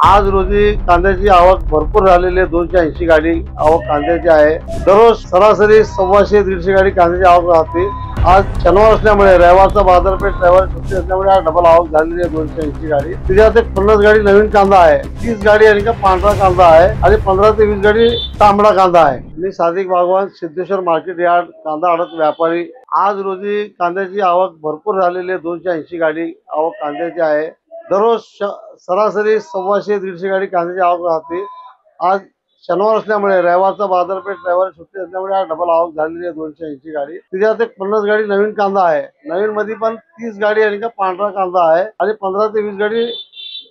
आज रोजी कांद्याची आवक भरपूर झालेली आहे. 280 गाडी आवक कांद्याची आहे. दररोज सरासरी 125-150 गाडी कांद्याची आवक राहते. आज शनिवार असल्यामुळे रविवारचा बाजारपेठ रविवारी सुट्टी असल्यामुळे आज डबल आवक झालेली आहे. 280 गाडी त्याच्यात 50 गाडी नवीन कांदा आहे, 30 गाडी आणि का पांढरा कांदा आहे आणि 15 ते 20 गाडी तांबडा कांदा आहे. मी सादिक बागवान, सिद्धेश्वर मार्केट यार्ड, कांदा आडत व्यापारी. आज रोजी कांद्याची आवक भरपूर झालेली आहे. 280 गाडी आवक कांद्याची आहे. दररोज सरासरी 125-150 गाडी कांद्याची आवक राहते. आज शनिवार असल्यामुळे रविवारचा बाजारपेठ रविवारी सुट्टी असल्यामुळे आज डबल आवक झालेली आहे. 280 गाडी त्याच्यात 50 गाडी नवीन कांदा आहे. नवीन मध्ये पण 30 गाडी आणि का पांढरा कांदा आहे आणि 15 ते 20 गाडी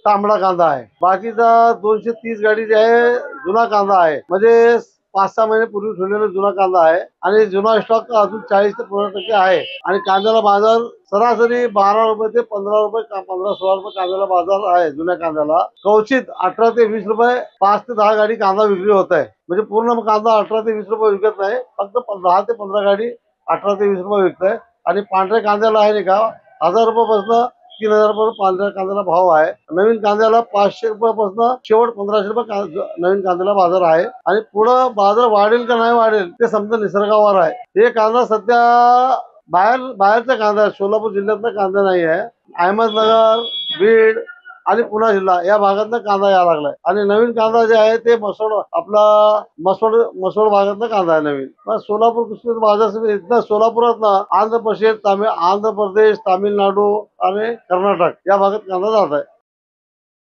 तांबडा कांदा आहे. बाकीचा 230 गाडी जी आहे जुना कांदा आहे, म्हणजे 5-6 महिने पूर्वी ठेवलेला जुना कांदा आहे आणि जुना स्टॉक अजून 40 ते 15% आहे. आणि कांद्याला बाजार सरासरी 12 रुपये ते 15 रुपये, 15-16 रुपये कांद्याला बाजार आहे. जुन्या कांद्याला कवचित 18 ते 20 रुपये 5 ते 10 गाडी कांदा विक्री होत आहे. म्हणजे पूर्ण कांदा 18 ते 20 रुपये विकत नाही, फक्त 10 ते 15 गाडी 18 ते 20 रुपये विकत आहे. आणि पांढऱ्या कांद्याला आहे नाही का 1000 रुपयापासून 3000 रुपये पांढऱ्या कांद्याला भाव आहे. नवीन कांद्याला 500 रुपयापासून शेवट 1500 रुपये नवीन कांद्याला बाजार आहे. आणि पुढं बाजार वाढेल का नाही वाढेल ते समजा निसर्गावर आहे. हे कांदा सध्या बाहेरचा कांदा आहे, सोलापूर जिल्ह्यातला कांदा नाही आहे. अहमदनगर, बीड आणि पुणे जिल्हा या भागातला कांदा यायला लागलाय. आणि नवीन कांदा जे आहे ते मसोड भागातला कांदा आहे नवीन. मग सोलापूर कृषी बाजार इथं सोलापुरात ना आंध्र प्रदेश, तामिळनाडू आणि कर्नाटक या भागात कांदा जात आहे.